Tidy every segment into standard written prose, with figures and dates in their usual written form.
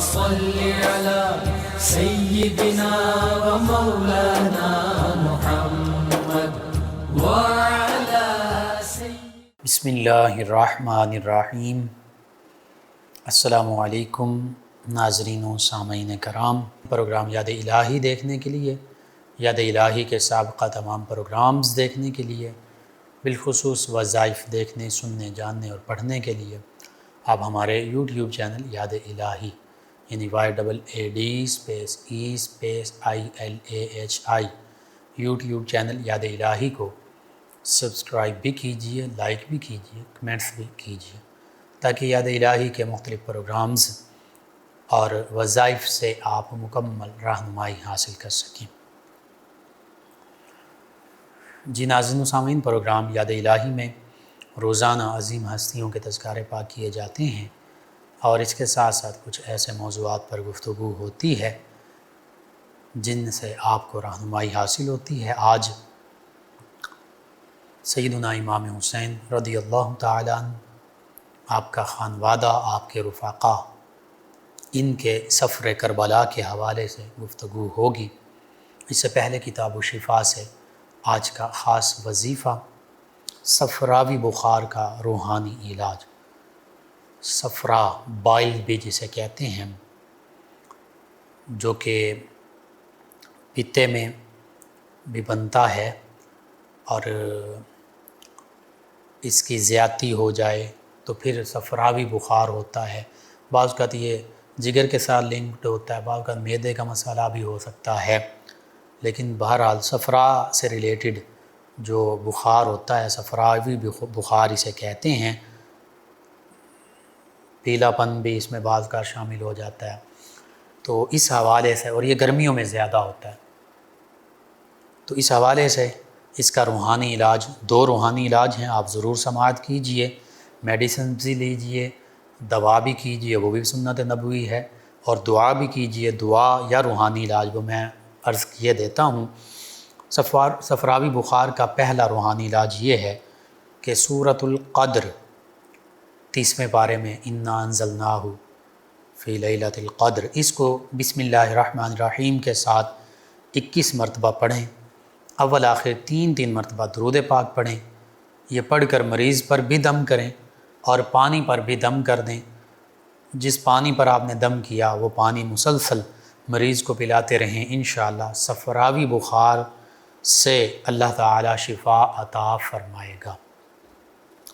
صل على سيدنا ومولانا محمد وعلى بسم اللہ الرحمن الرحیم۔ السلام علیکم ناظرین و سامعین کرام۔ پروگرام یاد الہی دیکھنے کے لیے، یاد الہی کے سابقہ تمام پروگرامز دیکھنے کے لیے، بالخصوص وظائف دیکھنے، سننے، جاننے اور پڑھنے کے لیے آپ ہمارے یوٹیوب چینل یاد الہی یعنی YAADESPECILAHI یوٹیوب چینل یاد الہی کو سبسکرائب بھی کیجئے، لائک بھی کیجئے، کمنٹس بھی کیجئے، تاکہ یاد الہی کے مختلف پروگرامز اور وظائف سے آپ مکمل رہنمائی حاصل کر سکیں۔ جی ناظرین و سامعین، پروگرام یاد الہی میں روزانہ عظیم ہستیوں کے تذکار پاک کیے جاتے ہیں اور اس کے ساتھ ساتھ کچھ ایسے موضوعات پر گفتگو ہوتی ہے جن سے آپ کو رہنمائی حاصل ہوتی ہے۔ آج سیدنا امام حسین رضی اللہ تعالیٰ عنہ، آپ کا خانوادہ، آپ کے رفقا، ان کے سفر کربلا کے حوالے سے گفتگو ہوگی۔ اس سے پہلے کتاب و شفا سے آج کا خاص وظیفہ صفراوی بخار کا روحانی علاج، صفرا بائل بھی جسے کہتے ہیں، جو کہ پتے میں بھی بنتا ہے اور اس کی زیادتی ہو جائے تو پھر صفراوی بخار ہوتا ہے۔ بعض اوقات یہ جگر کے ساتھ لنکڈ ہوتا ہے، بعض اوقات معدے کا مسئلہ بھی ہو سکتا ہے، لیکن بہرحال صفرا سے ریلیٹڈ جو بخار ہوتا ہے، صفراوی بخار اسے کہتے ہیں۔ پیلا پن بھی اس میں بعض کا شامل ہو جاتا ہے، تو اس حوالے سے، اور یہ گرمیوں میں زیادہ ہوتا ہے، تو اس حوالے سے اس کا روحانی علاج، دو روحانی علاج ہیں، آپ ضرور سماعت کیجئے، میڈیسن بھی لیجئے، دوا بھی کیجئے، وہ بھی سنت نبوی ہے، اور دعا بھی کیجئے۔ دعا یا روحانی علاج وہ میں عرض کیے دیتا ہوں۔ صفراوی بخار کا پہلا روحانی علاج یہ ہے کہ سورۃ القدر 30ویں پارے میں انا انزلناہ فی لیلۃ القدر، اس کو بسم اللہ الرحمن الرحیم کے ساتھ 21 مرتبہ پڑھیں۔ اول آخر 3 مرتبہ درود پاک پڑھیں۔ یہ پڑھ کر مریض پر بھی دم کریں اور پانی پر بھی دم کر دیں۔ جس پانی پر آپ نے دم کیا وہ پانی مسلسل مریض کو پلاتے رہیں، انشاءاللہ صفراوی بخار سے اللہ تعالی شفا عطا فرمائے گا۔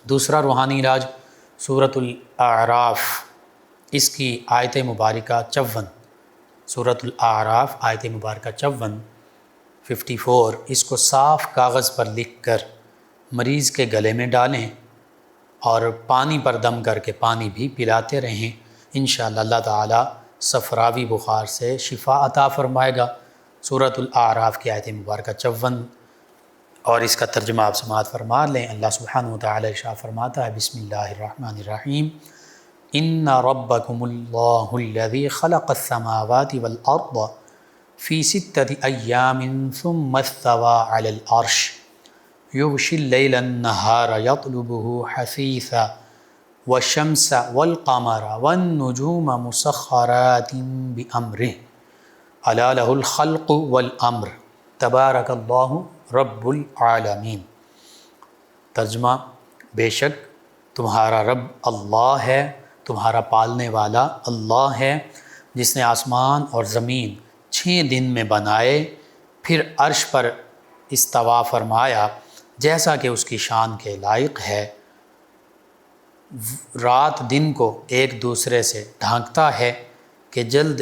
دوسرا روحانی علاج سورۃ الاعراف، اس کی آیت مبارکہ 54، سورۃ الاعراف آیت مبارکہ 54 اس کو صاف کاغذ پر لکھ کر مریض کے گلے میں ڈالیں اور پانی پر دم کر کے پانی بھی پلاتے رہیں، انشاءاللہ اللہ تعالی صفراوی بخار سے شفا عطا فرمائے گا۔ سورۃ الاعراف کی آیت مبارکہ 54 اور اس کا ترجمہ آپ سماعت فرما لیں۔ اللہ سبحانہ وتعالی ارشاد فرماتا ہے، بسم اللہ الرحمن الرحیم، ان ربکم اللہ الذی خلق السماوات والارض فی 6 ایام ثم استوى علی العرش یغشی اللیل النہار یطلبہ حثیثا والشمس والقمر والنجوم مسخرات بامرہ الا لہ الخلق والامر تبارک اللہ رب العالمین۔ ترجمہ، بے شک تمہارا رب اللہ ہے، تمہارا پالنے والا اللہ ہے، جس نے آسمان اور زمین 6 دن میں بنائے، پھر عرش پر استوا فرمایا جیسا کہ اس کی شان کے لائق ہے۔ رات دن کو ایک دوسرے سے ڈھانکتا ہے کہ جلد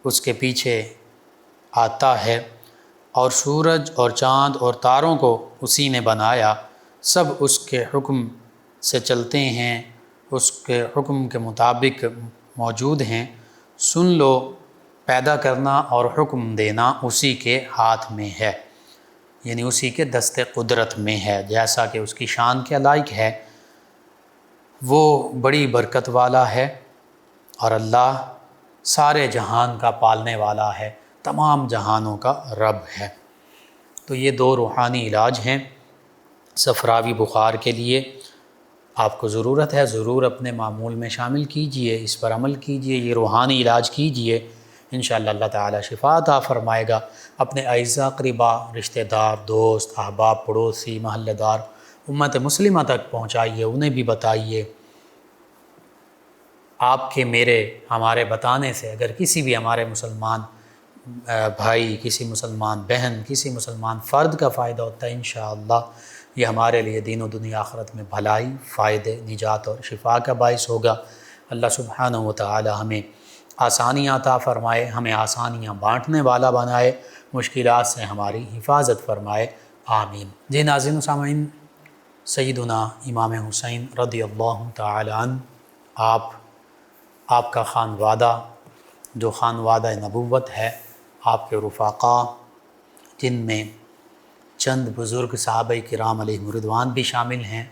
اس کے پیچھے آتا ہے، اور سورج اور چاند اور تاروں کو اسی نے بنایا، سب اس کے حکم سے چلتے ہیں، اس کے حکم کے مطابق موجود ہیں۔ سن لو، پیدا کرنا اور حکم دینا اسی کے ہاتھ میں ہے، یعنی اسی کے دست قدرت میں ہے، جیسا کہ اس کی شان کے لائق ہے۔ وہ بڑی برکت والا ہے اور اللہ سارے جہان کا پالنے والا ہے، تمام جہانوں کا رب ہے۔ تو یہ 2 روحانی علاج ہیں صفراوی بخار کے لیے۔ آپ کو ضرورت ہے ضرور اپنے معمول میں شامل کیجئے، اس پر عمل کیجئے، یہ روحانی علاج کیجئے، انشاءاللہ اللہ تعالی شفا عطا فرمائے گا۔ اپنے اعزاء قریبا، رشتہ دار، دوست، احباب، پڑوسی، محلہ دار، امت مسلمہ تک پہنچائیے، انہیں بھی بتائیے۔ آپ کے میرے ہمارے بتانے سے اگر کسی بھی ہمارے مسلمان بھائی، کسی مسلمان بہن، کسی مسلمان فرد کا فائدہ ہوتا ہے، انشاءاللہ یہ ہمارے لیے دین و دنیا آخرت میں بھلائی، فائدے، نجات اور شفا کا باعث ہوگا۔ اللہ سبحانہ و تعالی ہمیں آسانیاں عطا فرمائے، ہمیں آسانیاں بانٹنے والا بنائے، مشکلات سے ہماری حفاظت فرمائے، آمین۔ جی ناظرین و سامعین، سیدنا امام حسین رضی اللہ تعالی عنہ آپ کا خانوادہ جو خانوادہ نبوت ہے، آپ کے رفقا جن میں چند بزرگ صحابہ کرام علیہ رضوان بھی شامل ہیں،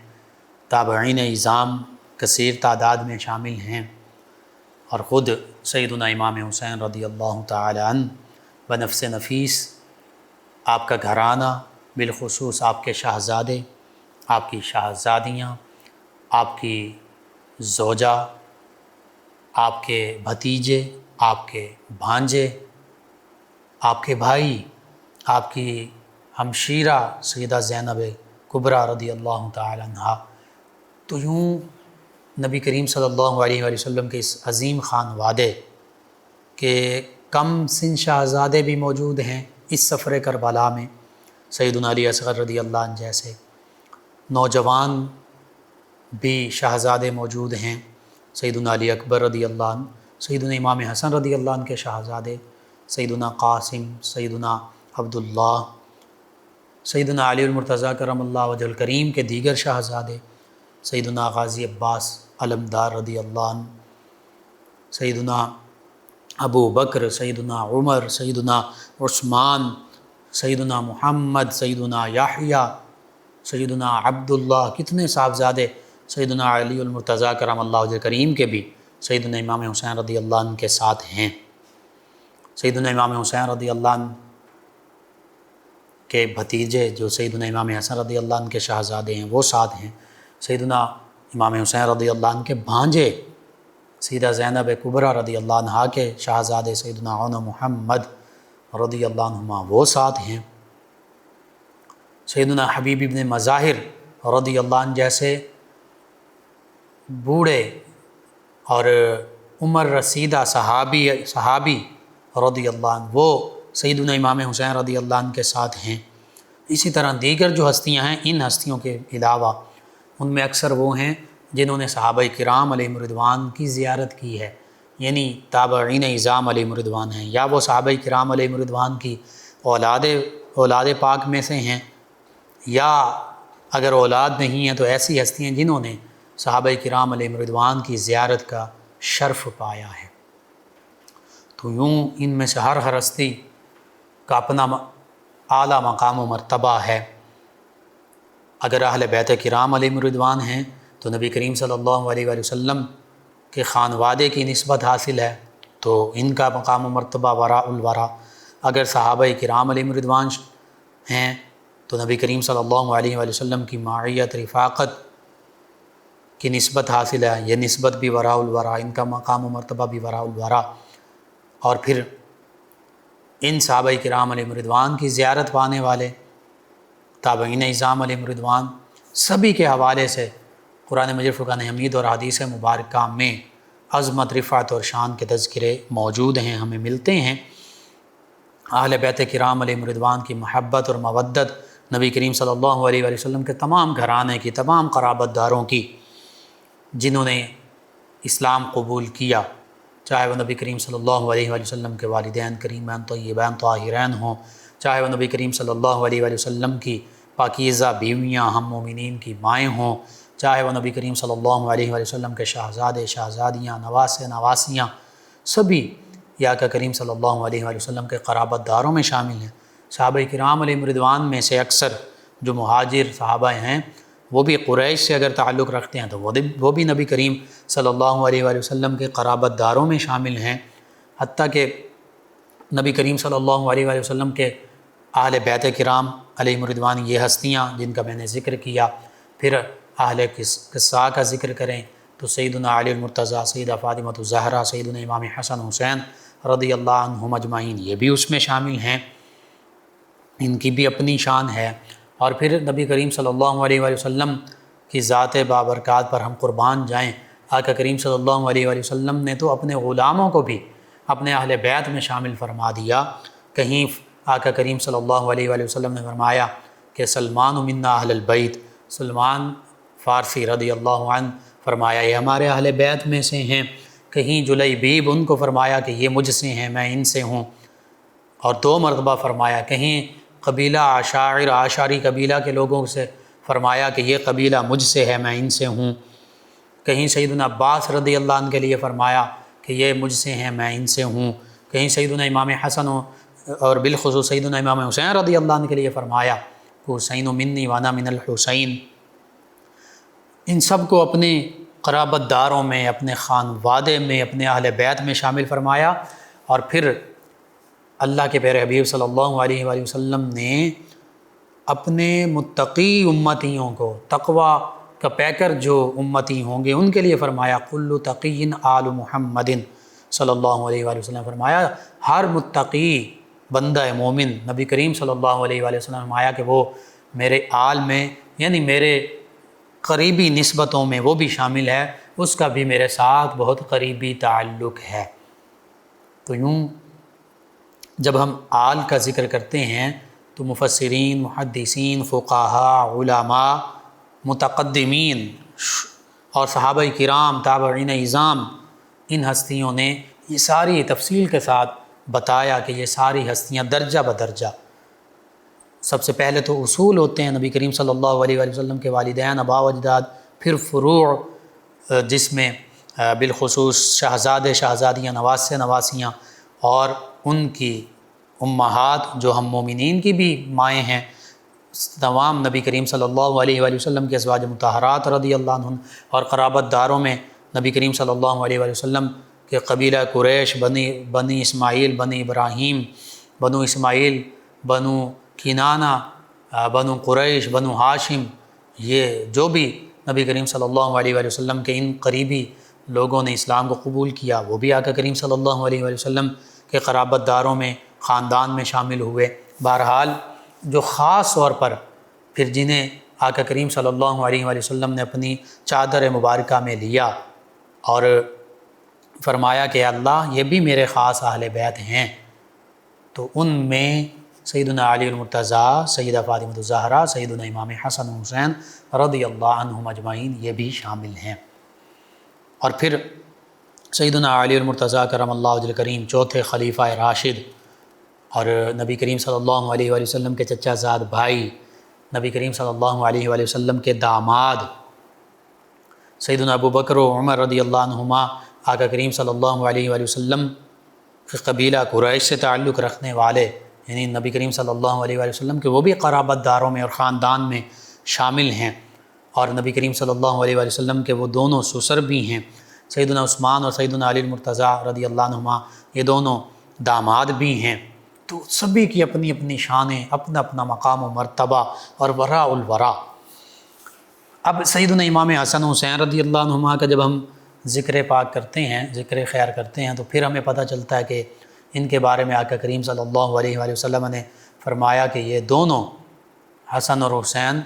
تابعین اعظام کثیر تعداد میں شامل ہیں، اور خود سیدنا امام حسین رضی اللہ تعالی عنہ بنفس نفیس، آپ کا گھرانہ، بالخصوص آپ کے شہزادے، آپ کی شہزادیاں، آپ کی زوجہ، آپ کے بھتیجے، آپ کے بھانجے، آپ کے بھائی، آپ کی ہمشیرہ سیدہ زینب کبریٰ رضی اللہ تعالی عنہا، تو یوں نبی کریم صلی اللہ علیہ وآلہ وسلم کے اس عظیم خانوادے کے کم سن شہزادے بھی موجود ہیں اس سفر کربلا میں، سیدنا علی اصغر رضی اللہ عنہ جیسے نوجوان بھی شہزادے موجود ہیں، سیدنا علی اکبر رضی اللہ عنہ، سیدنا امام حسن رضی اللہ عنہ کے شہزادے، سیدنا قاسم، سیدنا عبداللہ، سیدنا علی المرتضیٰ کرم اللہ وجہ الکریم کے دیگر شہزادے، سیدنا غازی عباس علمدار رضی اللہ عنہ، سیدنا ابو بکر، سیدنا عمر، سیدنا عثمان، سیدنا محمد، سیدنا یحییٰ، سیدنا عبداللہ، کتنے صاحبزادے سیدنا علی المرتضیٰ کرم اللہ وجہ کریم کے بھی سیدنا امام حسین رضی اللہ عنہ کے ساتھ ہیں۔ سیدنا امام حسین رضی اللہ عنہ کے بھتیجے جو سیدنا امام حسن رضی اللہ عنہ کے شہزادے ہیں وہ ساتھ ہیں، سیدنا امام حسین رضی اللہ عنہ کے بھانجے سیدہ زینب کبریٰ رضی اللہ عنہا کے شہزادے سیدنا عون محمد رضی اللہ عنہما وہ ساتھ ہیں، سیدنا حبیب ابن مظاہر رضی اللہ عنہ جیسے بوڑھے اور عمر رسیدہ صحابی رضی اللہ عنہ وہ سیدنا امام حسین رضی اللہ عنہ کے ساتھ ہیں۔ اسی طرح دیگر جو ہستیاں ہیں، ان ہستیوں کے علاوہ ان میں اکثر وہ ہیں جنہوں نے صحابہ کرام علیہ رضوان کی زیارت کی ہے، یعنی تابعین اعظام علیہ رضوان ہیں، یا وہ صحابہ کرام علیہ رضوان کی اولاد پاک میں سے ہیں، یا اگر اولاد نہیں ہیں تو ایسی ہستیاں جنہوں نے صحابہ کرام علیہ رضوان کی زیارت کا شرف پایا ہے۔ تو یوں ان میں سے ہر ہستی کا اپنا اعلیٰ مقام و مرتبہ ہے۔ اگر اہل بیت کرام علیہ رضوان ہیں تو نبی کریم صلی اللہ علیہ وآلہ وسلم کے خانوادے کی نسبت حاصل ہے، تو ان کا مقام و مرتبہ وراء الورا۔ اگر صحابہ کرام علیہ رضوان ہیں تو نبی کریم صلی اللہ علیہ وآلہ وسلم کی معیت، رفاقت کی نسبت حاصل ہے، یہ نسبت بھی وراء الورا، ان کا مقام و مرتبہ بھی وراء الورا۔ اور پھر ان صحابہ کرام علیہ رضوان کی زیارت پانے والے تابعین اعظام علیہ رضوان سبھی کے حوالے سے قرآن مجید، فرقان حمید اور حدیث مبارکہ میں عظمت، رفعت اور شان کے تذکرے موجود ہیں، ہمیں ملتے ہیں۔ اہل بیت کرام علیہ رضوان کی محبت اور مودت نبی کریم صلی اللہ علیہ وآلہ وسلم کے تمام گھرانے کی، تمام قرابت داروں کی جنہوں نے اسلام قبول کیا، چاہے وہ نبی کریم صلی اللہ علیہ وآلہ وسلم کے والدین کریمین طیبین طاہرین ہوں، چاہے وہ نبی کریم صلی اللہ علیہ وآلہ وسلم کی پاکیزہ بیویاں، ہم مومنین کی مائیں ہوں، چاہے وہ نبی کریم صلی اللہ علیہ وآلہ وسلم کے شہزادے، شہزادیاں، نواسے، نواسیاں، سبھی یا آقا کریم صلی اللہ علیہ وآلہ وسلم کے قرابت داروں میں شامل ہیں۔ صحابہ کرام علیہ رضوان میں سے اکثر جو مہاجر صحابہ ہیں وہ بھی قریش سے اگر تعلق رکھتے ہیں تو وہ بھی نبی کریم صلی اللہ علیہ وآلہ وسلم کے قرابت داروں میں شامل ہیں، حتیٰ کہ نبی کریم صلی اللہ علیہ وآلہ وسلم کے اہل بیت کرام علیہ رضوان یہ ہستیاں جن کا میں نے ذکر کیا، پھر اہل قصہ کا ذکر کریں تو سیدنا علی المرتضیٰ، سیدہ فاطمہ الزہرا، سیدنا امام حسن حسین رضی اللہ عنہم اجمعین یہ بھی اس میں شامل ہیں، ان کی بھی اپنی شان ہے۔ اور پھر نبی کریم صلی اللہ علیہ وآلہ وسلم کی ذات بابرکات پر ہم قربان جائیں، آقا کریم صلی اللہ علیہ وآلہ وسلم نے تو اپنے غلاموں کو بھی اپنے اہل بیت میں شامل فرما دیا۔ کہیں آقا کریم صلی اللہ علیہ وآلہ وسلم نے فرمایا کہ سلمان منا اہل البیت، سلمان فارسی رضی اللہ عنہ فرمایا یہ ہمارے اہل بیت میں سے ہیں۔ کہیں جلیبیب ان کو فرمایا کہ یہ مجھ سے ہیں، میں ان سے ہوں، اور 2 مرتبہ فرمایا۔ کہیں قبیلہ عشاعر، عشاری قبیلہ کے لوگوں سے فرمایا کہ یہ قبیلہ مجھ سے ہے، میں ان سے ہوں۔ کہیں سیدنا عباس رضی اللہ عنہ کے لیے فرمایا کہ یہ مجھ سے ہیں، میں ان سے ہوں۔ کہیں سیدنا امام حسن اور بالخصوص سیدنا امام حسین رضی اللہ عنہ کے لیے فرمایا حسین منی وانا من الحسین۔ ان سب کو اپنے قرابت داروں میں، اپنے خانوادے میں، اپنے اہل بیت میں شامل فرمایا۔ اور پھر اللہ کے پیارے حبیب صلی اللہ علیہ وآلہ وسلم نے اپنے متقی امتیوں کو، تقوی کا پیکر جو امتی ہوں گے ان کے لیے فرمایا کل تقی آل محمد صلی اللہ علیہ وآلہ وسلم، فرمایا ہر متقی بندہ مومن نبی کریم صلی اللہ علیہ وآلہ وسلم فرمایا کہ وہ میرے آل میں، یعنی میرے قریبی نسبتوں میں وہ بھی شامل ہے، اس کا بھی میرے ساتھ بہت قریبی تعلق ہے۔ تو یوں جب ہم آل کا ذکر کرتے ہیں تو مفسرین، محدثین، فقہاء، علماء، متقدمین اور صحابہ کرام، تابعین اعظام، ان ہستیوں نے یہ ساری تفصیل کے ساتھ بتایا کہ یہ ساری ہستیاں درجہ بدرجہ، سب سے پہلے تو اصول ہوتے ہیں نبی کریم صلی اللہ علیہ وآلہ وسلم کے والدین، آباء و اجداد، پھر فروع جس میں بالخصوص شہزادے، شہزادیاں، نواسے، نواسیاں، اور ان کی امہات جو ہم مومنین کی بھی مائیں ہیں، تمام نبی کریم صلی اللہ علیہ وآلہ وسلم کے ازواج مطہرات رضی اللہ عنہم، اور قرابت داروں میں نبی کریم صلی اللہ علیہ وآلہ وسلم کے قبیلہ قریش، بنی اسماعیل، بنی ابراہیم، بنو اسماعیل، بنو کنانہ، بنو قریش، بنو ہاشم، یہ جو بھی نبی کریم صلی اللہ علیہ وآلہ وسلم کے ان قریبی لوگوں نے اسلام کو قبول کیا وہ بھی آقا کریم صلی اللہ علیہ وآلہ وسلم کے قرابت داروں میں، خاندان میں شامل ہوئے۔ بہرحال جو خاص طور پر پھر جنہیں آقا کریم صلی اللہ علیہ وآلہ وسلم نے اپنی چادر مبارکہ میں لیا اور فرمایا کہ اللہ یہ بھی میرے خاص اہل بیت ہیں، تو ان میں سیدنا علی المرتضیٰ، سیدہ فاطمہ الزہرا، سیدنا امام حسن حسین رضی اللہ عنہم اجمعین یہ بھی شامل ہیں۔ اور پھر سیدنا علی المرتضیٰ کرم اللہ وجہ کریم چوتھے خلیفہ راشد اور نبی کریم صلی اللہ علیہ وآلہ وسلم کے چچا زاد بھائی، نبی کریم صلی اللہ علیہ وآلہ وسلم کے داماد، سیدنا ابو بکر و عمر رضی اللہ عنہما آقا کریم صلی اللہ علیہ وآلہ وسلم کے قبیلہ قریش سے تعلق رکھنے والے، یعنی نبی کریم صلی اللہ علیہ وآلہ وسلم کے وہ بھی قرابت داروں میں اور خاندان میں شامل ہیں، اور نبی کریم صلی اللہ علیہ وآلہ وسلم کے وہ دونوں سسر بھی ہیں، سیدنا عثمان اور سیدنا علی المرتضیٰ رضی اللہ عنہما یہ دونوں داماد بھی ہیں۔ تو سبھی کی اپنی اپنی شانیں، اپنا اپنا مقام و مرتبہ اور وراء الورا۔ اب سیدنا امام حسن حسین رضی اللہ عنہما کا جب ہم ذکر پاک کرتے ہیں، ذکر خیر کرتے ہیں، تو پھر ہمیں پتہ چلتا ہے کہ ان کے بارے میں آقا کریم صلی اللہ علیہ وآلہ وسلم نے فرمایا کہ یہ دونوں حسن اور حسین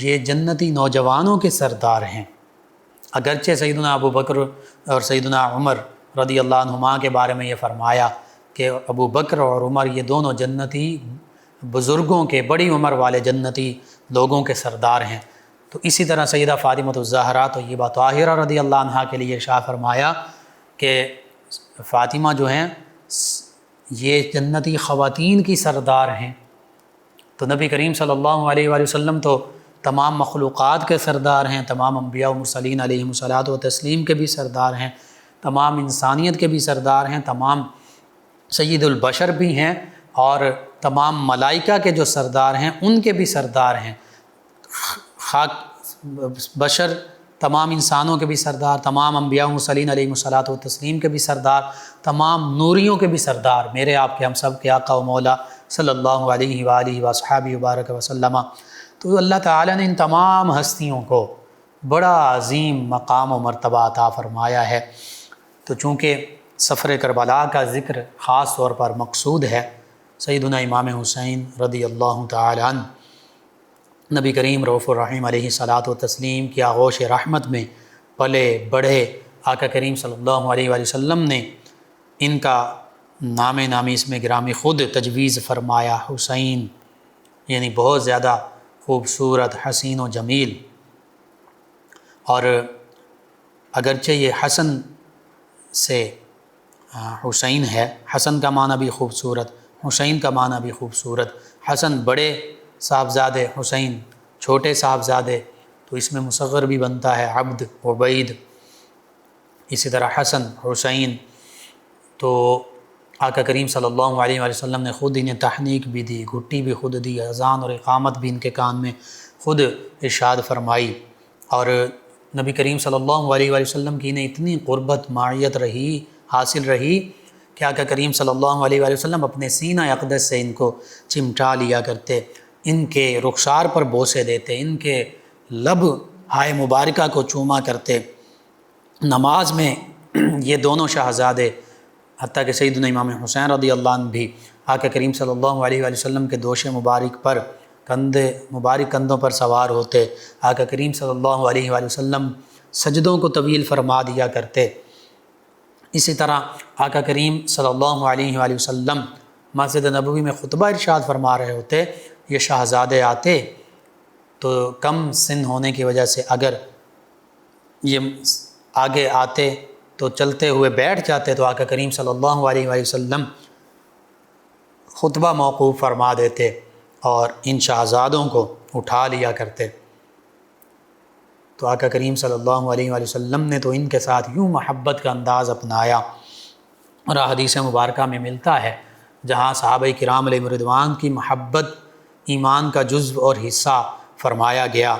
یہ جنتی نوجوانوں کے سردار ہیں۔ اگرچہ سیدنا ابو بکر اور سیدنا عمر رضی اللہ عنہما کے بارے میں یہ فرمایا کہ ابو بکر اور عمر یہ دونوں جنتی بزرگوں کے، بڑی عمر والے جنتی لوگوں کے سردار ہیں، تو اسی طرح سیدہ فاطمہ الزہرا طیبہ طاہرہ رضی اللہ عنہا کے لیے ارشاد فرمایا کہ فاطمہ جو ہیں یہ جنتی خواتین کی سردار ہیں۔ تو نبی کریم صلی اللہ علیہ وآلہ وسلم تو تمام مخلوقات کے سردار ہیں، تمام انبیاء و مرسلین علیہم الصلاۃ و تسلیم کے بھی سردار ہیں، تمام انسانیت کے بھی سردار ہیں، تمام سید البشر بھی ہیں، اور تمام ملائکہ کے جو سردار ہیں ان کے بھی سردار ہیں، خاک بشر تمام انسانوں کے بھی سردار، تمام انبیاء و مرسلین علیہم الصلاۃ و تسلیم کے بھی سردار، تمام نوریوں کے بھی سردار، میرے آپ کے ہم سب کے آقا و مولا صلی اللہ علیہ وآلہ وصحبہ وبارک وسلم۔ تو اللہ تعالیٰ نے ان تمام ہستیوں کو بڑا عظیم مقام و مرتبہ عطا فرمایا ہے۔ تو چونکہ سفر کربلا کا ذکر خاص طور پر مقصود ہے، سیدنا امام حسین رضی اللہ تعالی عنہ نبی کریم رؤوف الرحیم علیہ الصلاۃ والتسلیم کی آغوش رحمت میں پلے بڑھے، آقا کریم صلی اللہ علیہ وآلہ وسلم نے ان کا نام نامی اس میں گرامی خود تجویز فرمایا، حسین، یعنی بہت زیادہ خوبصورت، حسین و جمیل۔ اور اگرچہ یہ حسن سے حسین ہے، حسن کا معنی بھی خوبصورت، حسین کا معنی بھی خوبصورت، حسن بڑے صاحبزادے، حسین چھوٹے صاحبزادے، تو اس میں مصغر بھی بنتا ہے، عبد، عبید، اسی طرح حسن، حسین۔ تو آقا کریم صلی اللہ علیہ وآلہ وسلم نے خود انہیں تحنیک بھی دی، گھٹی بھی خود دی، اذان اور اقامت بھی ان کے کان میں خود ارشاد فرمائی۔ اور نبی کریم صلی اللہ علیہ وآلہ وسلم کی انہیں اتنی قربت معیت رہی، حاصل رہی کہ آقا کریم صلی اللہ علیہ وآلہ وسلم اپنے سینہ اقدس سے ان کو چمٹا لیا کرتے، ان کے رخسار پر بوسے دیتے، ان کے لب ہائے مبارکہ کو چوما کرتے۔ نماز میں یہ دونوں شہزادے، حتیٰ کہ سیدنا امام حسین رضی اللہ عنہ بھی آقا کریم صلی اللہ علیہ وآلہ وسلم کے دوش مبارک پر مبارک کندھوں پر سوار ہوتے، آقا کریم صلی اللہ علیہ وآلہ وسلم سجدوں کو طویل فرما دیا کرتے۔ اسی طرح آقا کریم صلی اللہ علیہ وآلہ وسلم مسجد نبوی میں خطبہ ارشاد فرما رہے ہوتے، یہ شہزادے آتے تو کم سن ہونے کی وجہ سے اگر یہ آگے آتے تو چلتے ہوئے بیٹھ جاتے تو آقا کریم صلی اللہ علیہ وآلہ وسلم خطبہ موقوف فرما دیتے اور ان شہزادوں کو اٹھا لیا کرتے۔ تو آقا کریم صلی اللہ علیہ وآلہ وسلم نے تو ان کے ساتھ یوں محبت کا انداز اپنایا، اور حدیث مبارکہ میں ملتا ہے جہاں صحابہ کرام علیہ رضوان کی محبت ایمان کا جزو اور حصہ فرمایا گیا،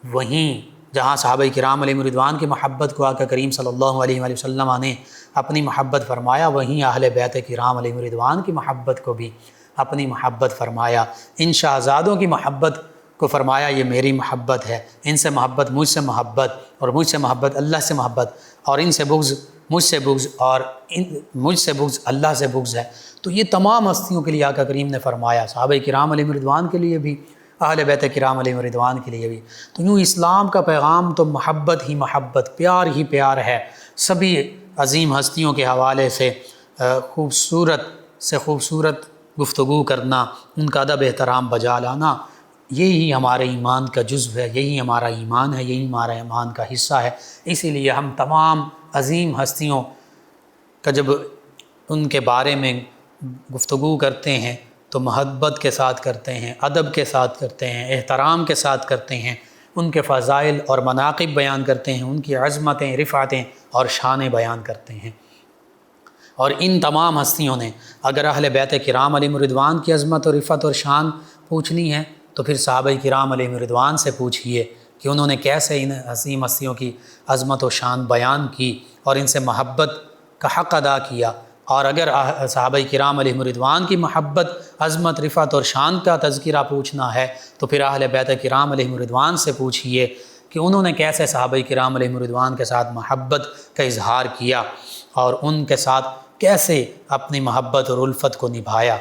وہیں جہاں صحابہ کرام علیہ رضوان کی محبت کو آقا کریم صلی اللہ علیہ وآلہ وسلم نے اپنی محبت فرمایا، وہیں اہل بیت کرام علیہ رضوان کی محبت کو بھی اپنی محبت فرمایا۔ ان شہزادوں کی محبت کو فرمایا یہ میری محبت ہے، ان سے محبت مجھ سے محبت، اور مجھ سے محبت اللہ سے محبت، اور ان سے بغض مجھ سے بغض، اور مجھ سے بغض اللہ سے بغض ہے۔ تو یہ تمام ہستیوں کے لیے آقا کریم نے فرمایا، صحابہ کرام علیہ رضوان کے لیے بھی، اہل بیت کرام علیہ رضوان کے لیے بھی۔ تو یوں اسلام کا پیغام تو محبت ہی محبت، پیار ہی پیار ہے۔ سبھی عظیم ہستیوں کے حوالے سے خوبصورت گفتگو کرنا، ان کا ادب احترام بجا لانا، یہی ہمارے ایمان کا جزو ہے، یہی ہمارا ایمان ہے، یہی ہمارا ایمان کا حصہ ہے۔ اسی لیے ہم تمام عظیم ہستیوں کا جب ان کے بارے میں گفتگو کرتے ہیں تو محبت کے ساتھ کرتے ہیں، ادب کے ساتھ کرتے ہیں، احترام کے ساتھ کرتے ہیں، ان کے فضائل اور مناقب بیان کرتے ہیں، ان کی عظمتیں، رفعتیں اور شانیں بیان کرتے ہیں۔ اور ان تمام ہستیوں نے اگر اہل بیت کرام علیہ رضوان کی عظمت اور رفعت اور شان پوچھنی ہے تو پھر صحابہ کرام علیہ رضوان سے پوچھئے کہ انہوں نے کیسے ان عظیم ہستیوں کی عظمت و شان بیان کی اور ان سے محبت کا حق ادا کیا۔ اور اگر صحابہ کرام علیہ رضوان کی محبت، عظمت، رفعت اور شان کا تذکرہ پوچھنا ہے تو پھر اہل بیت کرام علیہ رضوان سے پوچھئے کہ انہوں نے کیسے صحابہ کرام علیہ رضوان کے ساتھ محبت کا اظہار کیا اور ان کے ساتھ کیسے اپنی محبت اور الفت کو نبھایا۔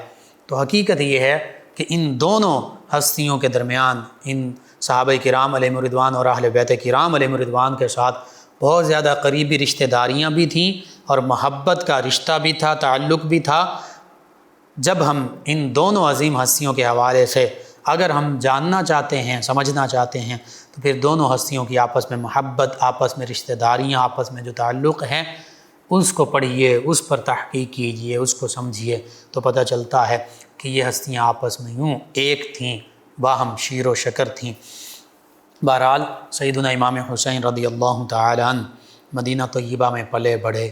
تو حقیقت یہ ہے کہ ان دونوں ہستیوں کے درمیان، ان صحابہ کرام علیہ رضوان اور اہل بیت کرام علیہ رضوان کے ساتھ بہت زیادہ قریبی رشتہ داریاں بھی تھیں اور محبت کا رشتہ بھی تھا، تعلق بھی تھا۔ جب ہم ان دونوں عظیم ہستیوں کے حوالے سے اگر ہم جاننا چاہتے ہیں، سمجھنا چاہتے ہیں تو پھر دونوں ہستیوں کی آپس میں محبت، آپس میں رشتہ داریاں، آپس میں جو تعلق ہیں اس کو پڑھیے، اس پر تحقیق کیجئے، اس کو سمجھیے تو پتہ چلتا ہے کہ یہ ہستیاں آپس میں یوں ایک تھیں، باہم شیر و شکر تھیں۔ بہرحال سیدنا امام حسین رضی اللہ تعالی عنہ مدینہ طیبہ میں پلے بڑھے،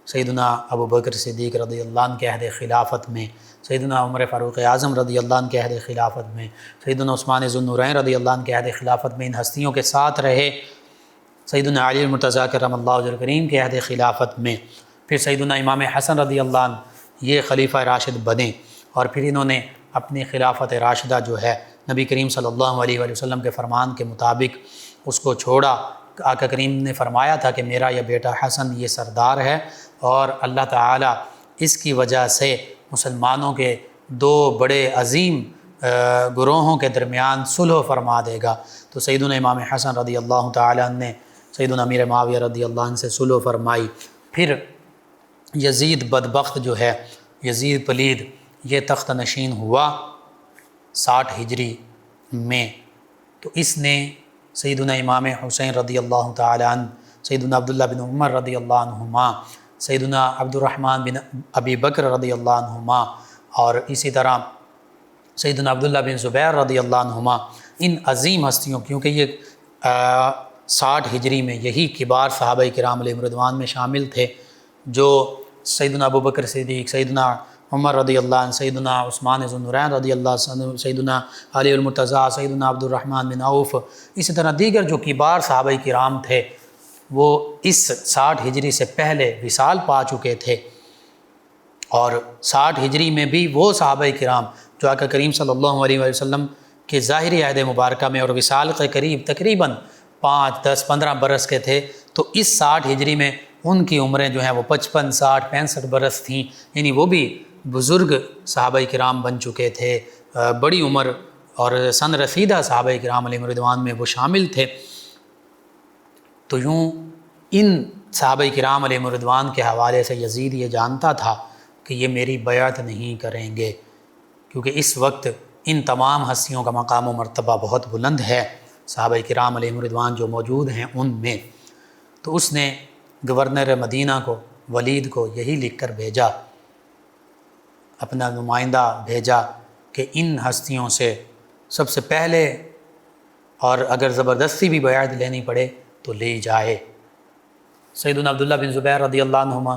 سیدنا ابو بکر صدیق رضی اللہ عنہ کے عہد خلافت میں، سیدنا عمر فاروق اعظم رضی اللہ عنہ کے عہد خلافت میں، سیدنا عثمان ذو النورین رضی اللہ عنہ کے عہد خلافت میں ان ہستیوں کے ساتھ رہے، سیدنا علی المرتضیٰ کرم اللہ وجہہ الکریم کے عہد خلافت میں، پھر سیدنا امام حسن رضی اللہ عنہ یہ خلیفہ راشد بنے، اور پھر انہوں نے اپنی خلافت راشدہ جو ہے نبی کریم صلی اللہ علیہ وآلہ وسلم کے فرمان کے مطابق اس کو چھوڑا۔ آقا کریم نے فرمایا تھا کہ میرا یہ بیٹا حسن یہ سردار ہے، اور اللہ تعالیٰ اس کی وجہ سے مسلمانوں کے دو بڑے عظیم گروہوں کے درمیان صلح فرما دے گا۔ تو سیدنا امام حسن رضی اللہ تعالیٰ عنہ نے سیدنا امیر معاویہ رضی اللہ عنہ سے صلح فرمائی۔ پھر یزید بدبخت جو ہے، یزید پلید، یہ تخت نشین ہوا 60 ہجری میں۔ تو اس نے سیدنا امام حسین رضی اللہ تعالیٰ عنہ، سیدنا عبداللہ بن عمر رضی اللہ عنہما، سیدنا عبد الرحمن بن ابی بکر رضی اللہ عنہما، اور اسی طرح سیدنا عبداللہ بن زبیر رضی اللہ عنہما، ان عظیم ہستیوں، کیونکہ یہ 60 ہجری میں یہی کبار صحابہ کرام علیہم رضوان میں شامل تھے، جو سیدنا ابو بکر صدیق، سیدنا عمر رضی اللہ عنہ، سیدنا عثمان ذو النورین رضی اللہ عنہ، سیدنا علی المرتضیٰ، سیدنا عبد الرحمن بن عوف، اسی طرح دیگر جو کبار صحابہ کرام تھے، وہ اس 60 ہجری سے پہلے وصال پا چکے تھے۔ اور 60 ہجری میں بھی وہ صحابہ کرام جو آقا کریم صلی اللہ علیہ وآلہ وسلم کے ظاہری عہد مبارکہ میں اور وصال کے قریب تقریباً 5، 10، 15 برس کے تھے، تو اس 60 ہجری میں ان کی عمریں جو ہیں وہ 55، 60، 65 برس تھیں، یعنی وہ بھی بزرگ صحابہ کرام بن چکے تھے، بڑی عمر اور سن رسیدہ صحابہ کرام علیہم رضوان میں وہ شامل تھے۔ تو یوں ان صحابہ کرام علیہم رضوان کے حوالے سے یزید یہ جانتا تھا کہ یہ میری بیعت نہیں کریں گے، کیونکہ اس وقت ان تمام ہستیوں کا مقام و مرتبہ بہت بلند ہے، صحابہ کرام علیہم رضوان جو موجود ہیں ان میں۔ تو اس نے گورنر مدینہ کو، ولید کو، یہی لکھ کر بھیجا، اپنا نمائندہ بھیجا کہ ان ہستیوں سے سب سے پہلے، اور اگر زبردستی بھی بیعت لینی پڑے تو لی جائے۔ سیدنا عبداللہ بن زبیر رضی اللہ عنہما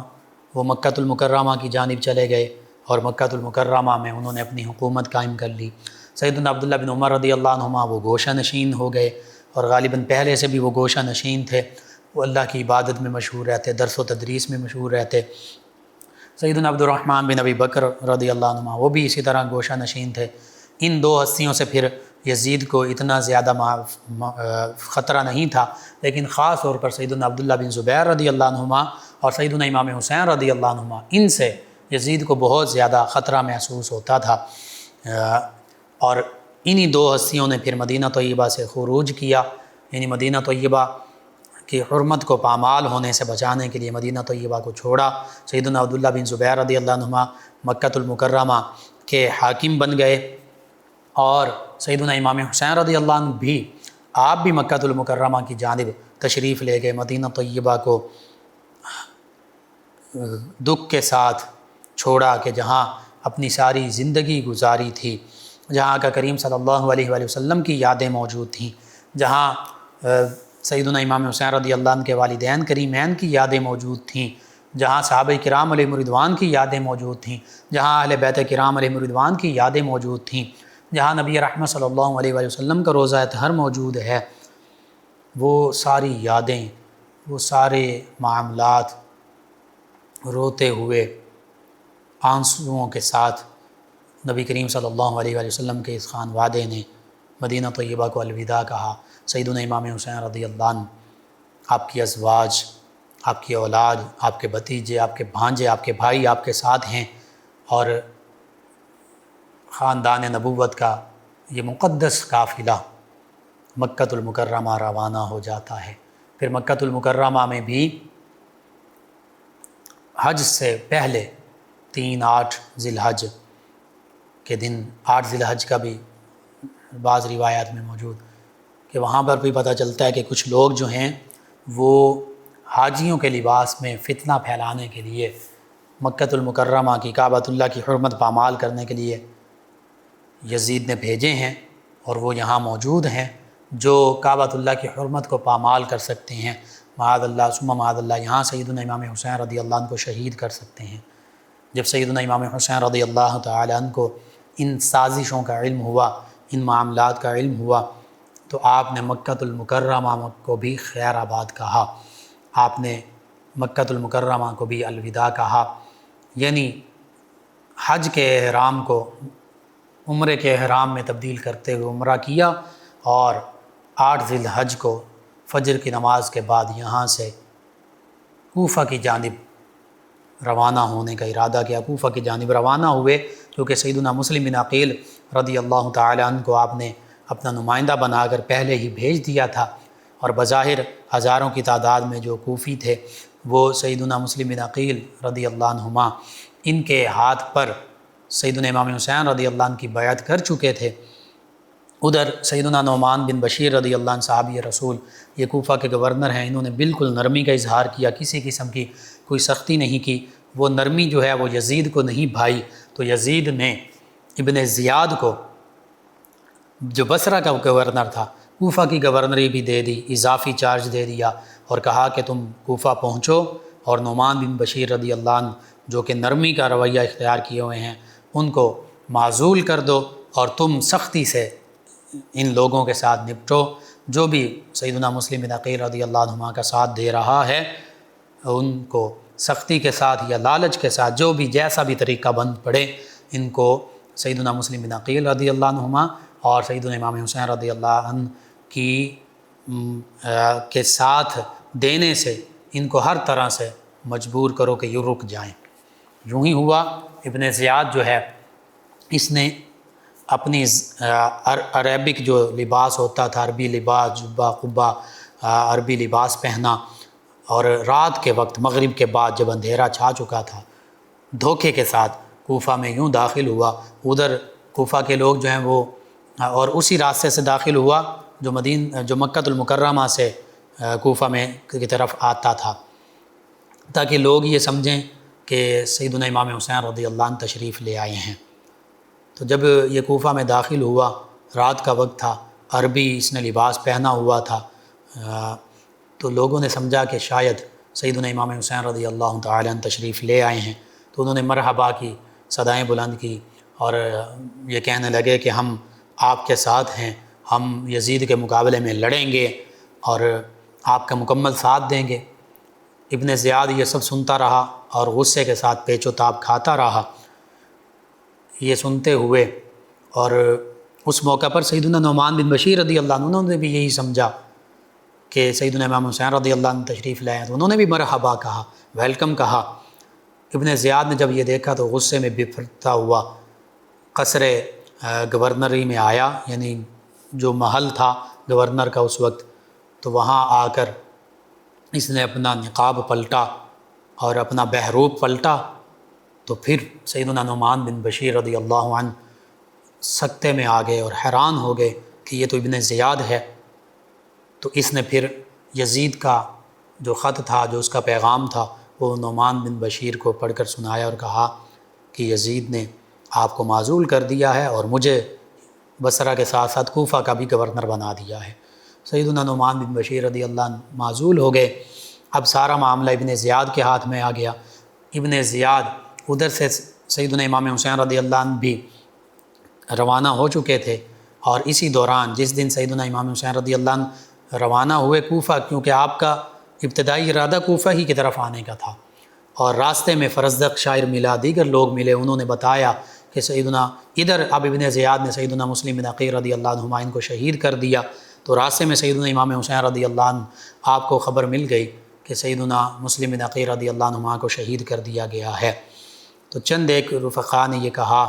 وہ مکہ المکرمہ کی جانب چلے گئے، اور مکہ المکرمہ میں انہوں نے اپنی حکومت قائم کر لی۔ سیدنا عبداللہ بن عمر رضی اللہ عنہما وہ گوشہ نشین ہو گئے، اور غالباً پہلے سے بھی وہ گوشہ نشین تھے، وہ اللہ کی عبادت میں مشہور رہتے، درس و تدریس میں مشہور رہتے۔ سیدنا عبد الرحمن بن ابی بکر رضی اللہ عنہما وہ بھی اسی طرح گوشہ نشین تھے۔ ان دو ہستیوں سے پھر یزید کو اتنا زیادہ خطرہ نہیں تھا، لیکن خاص طور پر سیدنا عبداللہ بن زبیر رضی اللہ عنہما اور سیدنا امام حسین رضی اللہ عنہما، ان سے یزید کو بہت زیادہ خطرہ محسوس ہوتا تھا۔ اور انہی دو ہستیوں نے پھر مدینہ طیبہ سے خروج کیا، یعنی مدینہ طیبہ کی حرمت کو پامال ہونے سے بچانے کے لیے مدینہ طیبہ کو چھوڑا۔ سیدنا عبداللہ بن زبیر رضی اللہ عنہما مکہ المکرمہ کے حاکم بن گئے، اور سیدنا امام حسین رضی اللہ عنہ بھی آپ بھی مکہ المکرمہ کی جانب تشریف لے گئے، مدینہ طیبہ کو دکھ کے ساتھ چھوڑا کہ جہاں اپنی ساری زندگی گزاری تھی، جہاں آقا کریم صلی اللہ علیہ وآلہ وسلم کی یادیں موجود تھیں، جہاں سیدنا امام حسین رضی اللہ عنہ کے والدین کریمین کی یادیں موجود تھیں، جہاں صحابہ کرام علیہم رضوان کی یادیں موجود تھیں، جہاں اہل بیت کرام علیہم رضوان کی یادیں موجود تھیں، جہاں نبی رحمت صلی اللہ علیہ وآلہ وسلم کا روضہ طہر موجود ہے، وہ ساری یادیں، وہ سارے معاملات روتے ہوئے آنسوؤں کے ساتھ نبی کریم صلی اللہ علیہ وآلہ وسلم کے اس خانوادے نے مدینہ طیبہ کو الوداع کہا۔ سیدنا امام حسین رضی اللہ عنہ، آپ کی ازواج، آپ کی اولاد، آپ کے بھتیجے، آپ کے بھانجے، آپ کے بھائی آپ کے ساتھ ہیں، اور خاندان نبوت کا یہ مقدس قافلہ مکہ المکرمہ روانہ ہو جاتا ہے۔ پھر مکہ المکرمہ میں بھی حج سے پہلے 3-8 ذی الحج کے دن، 8 ذی الحج کا بھی بعض روایات میں موجود کہ وہاں پر بھی پتہ چلتا ہے کہ کچھ لوگ جو ہیں وہ حاجیوں کے لباس میں فتنہ پھیلانے کے لیے مکہ المکرمہ کی کعبۃ اللہ کی حرمت پامال کرنے کے لیے یزید نے بھیجے ہیں، اور وہ یہاں موجود ہیں جو کعبۃ اللہ کی حرمت کو پامال کر سکتے ہیں، معاذ اللہ ثم معاذ اللہ یہاں سیدنا امام حسین رضی اللہ عنہ کو شہید کر سکتے ہیں۔ جب سیدنا امام حسین رضی اللہ تعالی عنہ کو ان سازشوں کا علم ہوا، ان معاملات کا علم ہوا، تو آپ نے مکہ المکرمہ کو بھی خیر آباد کہا، آپ نے مکہ المکرمہ کو بھی الوداع کہا، یعنی حج کے احرام کو عمرے کے احرام میں تبدیل کرتے ہوئے عمرہ کیا، اور 8 ذی الحج کو فجر کی نماز کے بعد یہاں سے کوفہ کی جانب روانہ ہونے کا ارادہ کیا، کوفہ کی جانب روانہ ہوئے، کیونکہ سیدنا مسلم بن عقیل رضی اللہ تعالی عنہ کو آپ نے اپنا نمائندہ بنا کر پہلے ہی بھیج دیا تھا، اور بظاہر ہزاروں کی تعداد میں جو کوفی تھے وہ سیدنا مسلم بن عقیل رضی اللہ عنہما ان کے ہاتھ پر سیدنا امام حسین رضی اللہ عنہ کی بیعت کر چکے تھے۔ ادھر سیدنا نعمان بن بشیر رضی اللہ عنہ صحابی رسول، یہ کوفہ کے گورنر ہیں، انہوں نے بالکل نرمی کا اظہار کیا، کسی قسم کی کوئی سختی نہیں کی، وہ نرمی جو ہے وہ یزید کو نہیں بھائی۔ تو یزید نے ابن زیاد کو، جو بصرہ کا گورنر تھا، کوفہ کی گورنری بھی دے دی، اضافی چارج دے دیا، اور کہا کہ تم کوفہ پہنچو اور نعمان بن بشیر رضی اللہ عنہ جو کہ نرمی کا رویہ اختیار کیے ہوئے ہیں ان کو معزول کر دو، اور تم سختی سے ان لوگوں کے ساتھ نپٹو، جو بھی سیدنا مسلم بن عقیل رضی اللہ عنہ کا ساتھ دے رہا ہے ان کو سختی کے ساتھ یا لالچ کے ساتھ، جو بھی جیسا بھی طریقہ بند پڑے، ان کو سیدنا مسلم بن عقیل رضی اللہ عنہما اور سیدنا امام حسین رضی اللہ عنہ کے ساتھ دینے سے ان کو ہر طرح سے مجبور کرو کہ یہ رک جائیں۔ یوں ہی ہوا۔ ابن زیاد جو ہے اس نے اپنی عربک جو لباس ہوتا تھا، عربی لباس، جبہ قبہ، عربی لباس پہنا، اور رات کے وقت مغرب کے بعد جب اندھیرا چھا چکا تھا، دھوکے کے ساتھ کوفہ میں یوں داخل ہوا۔ ادھر کوفہ کے لوگ جو ہیں وہ، اور اسی راستے سے داخل ہوا جو مکہ المکرمہ سے کوفہ میں کی طرف آتا تھا، تاکہ لوگ یہ سمجھیں کہ سیدنا امام حسین رضی اللہ عنہ تشریف لے آئے ہیں۔ تو جب یہ کوفہ میں داخل ہوا، رات کا وقت تھا، عربی اس نے لباس پہنا ہوا تھا، تو لوگوں نے سمجھا کہ شاید سیدنا امام حسین رضی اللہ تعالی عنہ تشریف لے آئے ہیں، تو انہوں نے مرحبا کی، صدائیں بلند کی، اور یہ کہنے لگے کہ ہم آپ کے ساتھ ہیں، ہم یزید کے مقابلے میں لڑیں گے اور آپ کا مکمل ساتھ دیں گے۔ ابن زیاد یہ سب سنتا رہا اور غصے کے ساتھ پیچ و تاب کھاتا رہا یہ سنتے ہوئے، اور اس موقع پر سیدنا نعمان بن بشیر رضی اللہ عنہ نے بھی یہی سمجھا کہ سیدنا امام حسین رضی اللہ عنہ تشریف لائے ہیں، تو انہوں نے بھی مرحبا کہا، ویلکم کہا۔ ابن زیاد نے جب یہ دیکھا تو غصے میں بفرتا ہوا قصر گورنری میں آیا، یعنی جو محل تھا گورنر کا اس وقت، تو وہاں آ کر اس نے اپنا نقاب پلٹا اور اپنا بہروب پلٹا، تو پھر سیدنا نعمان بن بشیر رضی اللہ عنہ سکتے میں آ گئے اور حیران ہو گئے کہ یہ تو ابن زیاد ہے۔ تو اس نے پھر یزید کا جو خط تھا، جو اس کا پیغام تھا، وہ نعمان بن بشیر کو پڑھ کر سنایا اور کہا کہ یزید نے آپ کو معزول کر دیا ہے اور مجھے بصرہ کے ساتھ ساتھ کوفہ کا بھی گورنر بنا دیا ہے۔ سیدنا نعمان بن بشیر رضی اللہ عنہ معزول ہو گئے۔ اب سارا معاملہ ابن زیاد کے ہاتھ میں آ گیا۔ ابن زیاد ادھر سے سیدنا امام حسین رضی اللہ عنہ بھی روانہ ہو چکے تھے، اور اسی دوران جس دن سیدنا امام حسین رضی اللہ عنہ روانہ ہوئے کوفہ، کیونکہ آپ کا ابتدائی ارادہ کوفہ ہی کی طرف آنے کا تھا، اور راستے میں فرزدق شاعر ملا، دیگر لوگ ملے، انہوں نے بتایا کہ سیدنا ادھر اب ابن زیاد نے سیدنا مسلم بن عقیل رضی اللہ عنہ ان کو شہید کر دیا۔ تو راستے میں سیدنا امام حسین رضی اللہ عنہ آپ کو خبر مل گئی کہ سیدنا مسلم بن عقیل رضی اللہ عنہ کو شہید کر دیا گیا ہے۔ تو چند ایک رفقا نے یہ کہا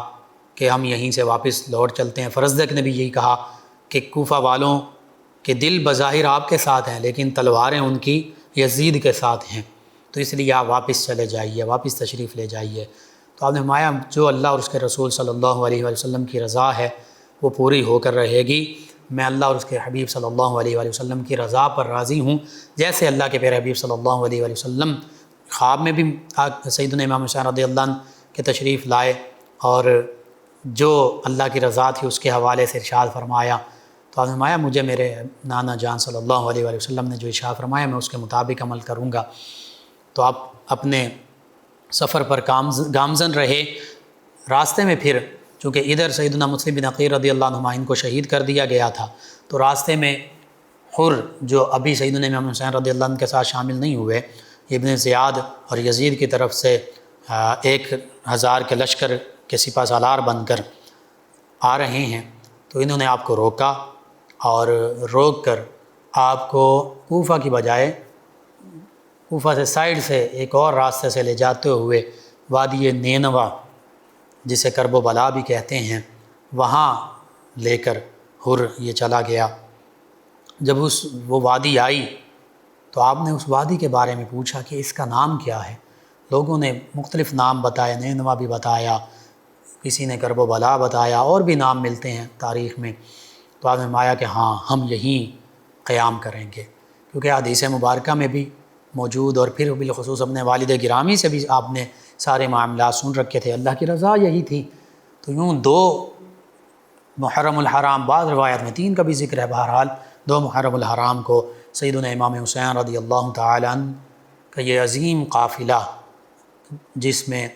کہ ہم یہیں سے واپس لوٹ چلتے ہیں۔ فرزدق نے بھی یہی کہا کہ کوفہ والوں کے دل بظاہر آپ کے ساتھ ہیں، لیکن تلواریں ان کی یزید کے ساتھ ہیں، تو اس لیے آپ واپس چلے جائیے، واپس تشریف لے جائیے۔ تو آپ نے فرمایا جو اللہ اور اس کے رسول صلی اللہ علیہ وآلہ وسلم کی رضا ہے وہ پوری ہو کر رہے گی۔ میں اللہ اور اس کے حبیب صلی اللہ علیہ وآلہ وسلم کی رضا پر راضی ہوں، جیسے اللہ کے پیارے حبیب صلی اللہ علیہ وآلہ وسلم خواب میں بھی سیدنا امام حسین رضی اللہ عنہ کے تشریف لائے، اور جو اللہ کی رضا تھی اس کے حوالے سے ارشاد فرمایا۔ تو آپ نے فرمایا مجھے میرے نانا جان صلی اللہ علیہ وآلہ وسلم نے جو ارشاد فرمایا میں اس کے مطابق عمل کروں گا۔ تو آپ اپنے سفر پر گامزن رہے۔ راستے میں پھر چونکہ ادھر سیدنا مسلم بن عقیل رضی اللہ عنہ ان کو شہید کر دیا گیا تھا، تو راستے میں حر جو ابھی سیدنا امام حسین رضی اللہ عنہ کے ساتھ شامل نہیں ہوئے، ابن زیاد اور یزید کی طرف سے 1000 کے لشکر کے سپہ سالار بن کر آ رہے ہیں، تو انہوں نے آپ کو روکا، اور روک کر آپ کو کوفہ کی بجائے کوفہ سے سائڈ سے ایک اور راستے سے لے جاتے ہوئے وادی نینوا جسے کرب و بلا بھی کہتے ہیں وہاں لے کر حر یہ چلا گیا۔ جب وہ وادی آئی تو آپ نے اس وادی کے بارے میں پوچھا کہ اس کا نام کیا ہے۔ لوگوں نے مختلف نام بتائے، نینوا بھی بتایا، کسی نے کرب و بلا بتایا، اور بھی نام ملتے ہیں تاریخ میں۔ تو آپ نے فرمایا کہ ہاں ہم یہیں قیام کریں گے، کیونکہ حدیث مبارکہ میں بھی موجود، اور پھر بالخصوص اپنے والد گرامی سے بھی آپ نے سارے معاملات سن رکھے تھے، اللہ کی رضا یہی تھی۔ تو یوں 2 محرم الحرام، بعض روایت میں 3 کا بھی ذکر ہے، بہرحال 2 محرم الحرام کو سیدنا امام حسین رضی اللہ تعالی عنہ کا یہ عظیم قافلہ، جس میں